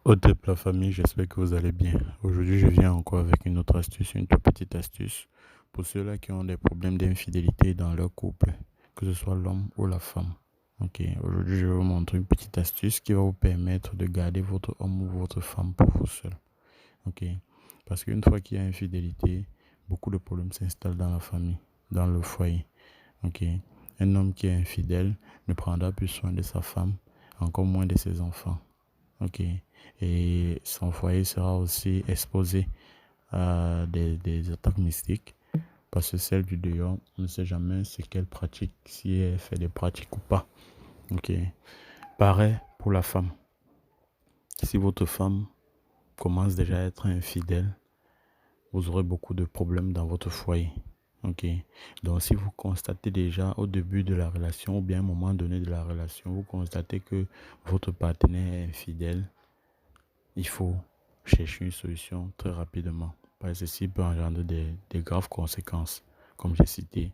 Au top la famille, j'espère que vous allez bien. Aujourd'hui, je viens encore avec une autre astuce, une toute petite astuce pour ceux-là qui ont des problèmes d'infidélité dans leur couple, que ce soit l'homme ou la femme. Ok, aujourd'hui, je vais vous montrer une petite astuce qui va vous permettre de garder votre homme ou votre femme pour vous seul. Ok, parce qu'une fois qu'il y a infidélité, beaucoup de problèmes s'installent dans la famille, dans le foyer. Ok, un homme qui est infidèle ne prendra plus soin de sa femme, encore moins de ses enfants. Ok. Et son foyer sera aussi exposé à des attaques mystiques. Parce que celle du dehors, on ne sait jamais ce qu'elle pratique, si elle fait des pratiques ou pas. Ok. Pareil pour la femme. Si votre femme commence déjà à être infidèle, vous aurez beaucoup de problèmes dans votre foyer. Ok. Donc si vous constatez déjà au début de la relation ou bien à un moment donné de la relation, vous constatez que votre partenaire est infidèle, il faut chercher une solution très rapidement. Parce que ceci peut engendrer des graves conséquences. Comme j'ai cité,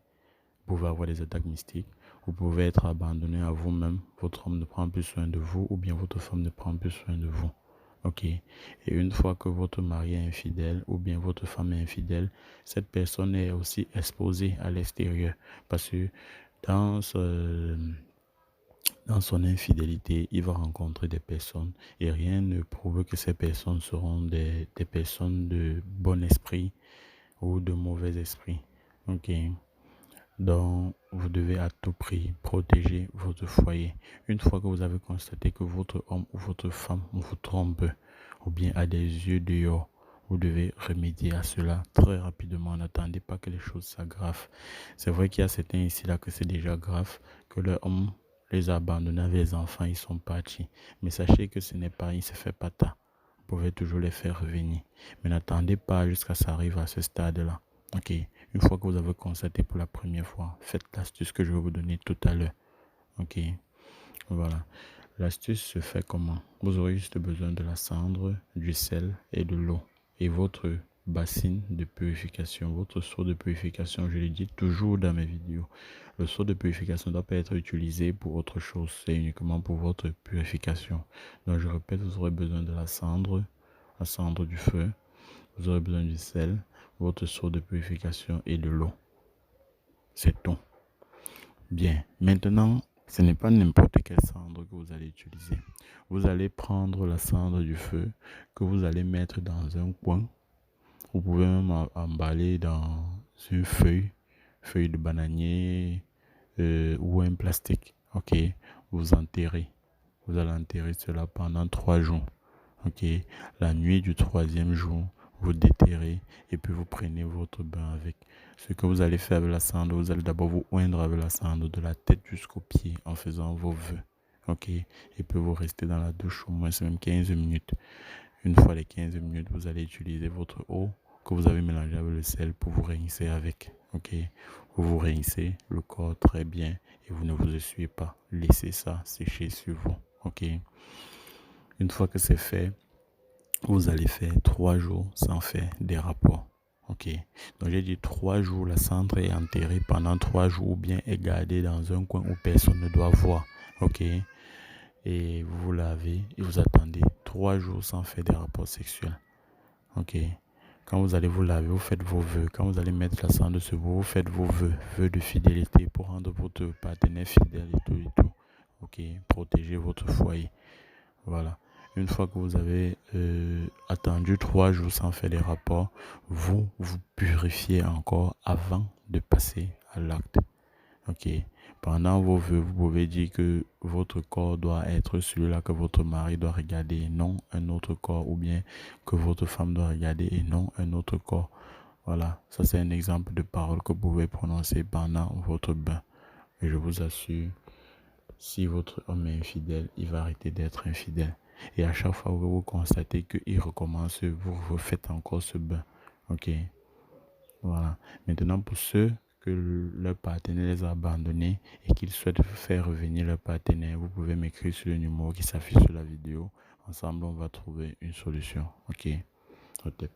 vous pouvez avoir des attaques mystiques, vous pouvez être abandonné à vous-même, votre homme ne prend plus soin de vous ou bien votre femme ne prend plus soin de vous. Ok. Et une fois que votre mari est infidèle ou bien votre femme est infidèle, cette personne est aussi exposée à l'extérieur. Parce que dans ce, dans son infidélité, il va rencontrer des personnes et rien ne prouve que ces personnes seront des personnes de bon esprit ou de mauvais esprit. Ok. Donc, vous devez à tout prix protéger votre foyer. Une fois que vous avez constaté que votre homme ou votre femme vous trompe ou bien a des yeux dehors, vous devez remédier à cela très rapidement. N'attendez pas que les choses s'aggravent. C'est vrai qu'il y a certains ici là que c'est déjà grave, que leur homme les a abandonnés avec les enfants, ils sont partis. Mais sachez que ce n'est pas, il ne se fait pas tard. Vous pouvez toujours les faire revenir. Mais n'attendez pas jusqu'à ce que ça arrive à ce stade-là. Ok, une fois que vous avez constaté pour la première fois, faites l'astuce que je vais vous donner tout à l'heure. Ok, voilà. L'astuce se fait comment? Vous aurez juste besoin de la cendre, du sel et de l'eau. Et votre bassine de purification, votre seau de purification, je le dis toujours dans mes vidéos. Le seau de purification ne doit pas être utilisé pour autre chose, c'est uniquement pour votre purification. Donc je répète, vous aurez besoin de la cendre du feu, vous aurez besoin du sel, votre seau de purification et de l'eau. C'est tout. Bien, maintenant, ce n'est pas n'importe quelle cendre que vous allez utiliser. Vous allez prendre la cendre du feu que vous allez mettre dans un coin. Vous pouvez même emballer dans une feuille de bananier ou un plastique. Ok, vous enterrez. Vous allez enterrer cela pendant 3 jours. Ok, la nuit du 3e jour, vous déterrez et puis vous prenez votre bain avec. Ce que vous allez faire avec la cendre, vous allez d'abord vous oindre avec la cendre de la tête jusqu'aux pieds en faisant vos vœux. Ok, et puis vous restez dans la douche au moins même 15 minutes. Une fois les 15 minutes, vous allez utiliser votre eau que vous avez mélangée avec le sel pour vous rincer avec. Ok, vous vous rincez le corps très bien et vous ne vous essuyez pas. Laissez ça sécher sur vous. Ok, une fois que c'est fait, vous allez faire 3 jours sans faire des rapports. Ok. Donc j'ai dit 3 jours, la cendre est enterrée pendant 3 jours ou bien est gardée dans un coin où personne ne doit voir. Ok. Et vous vous lavez et vous attendez 3 jours sans faire des rapports sexuels. Ok. Quand vous allez vous laver, vous faites vos vœux. Quand vous allez mettre la cendre sur vous, vous faites vos vœux. Vœux de fidélité pour rendre votre partenaire fidèle et tout et tout. Ok. Protéger votre foyer. Voilà. Une fois que vous avez attendu 3 jours sans faire des rapports, vous vous purifiez encore avant de passer à l'acte. Ok. Pendant vos vœux, vous pouvez dire que votre corps doit être celui-là que votre mari doit regarder et non un autre corps, ou bien que votre femme doit regarder et non un autre corps. Voilà. Ça, c'est un exemple de parole que vous pouvez prononcer pendant votre bain. Et je vous assure, si votre homme est infidèle, il va arrêter d'être infidèle. Et à chaque fois que vous constatez qu'il recommence, vous refaites encore ce bain. Ok. Voilà. Maintenant, pour ceux que leur partenaire les a abandonnés et qu'ils souhaitent faire revenir leur partenaire, vous pouvez m'écrire sur le numéro qui s'affiche sur la vidéo. Ensemble, on va trouver une solution. Ok. Ok.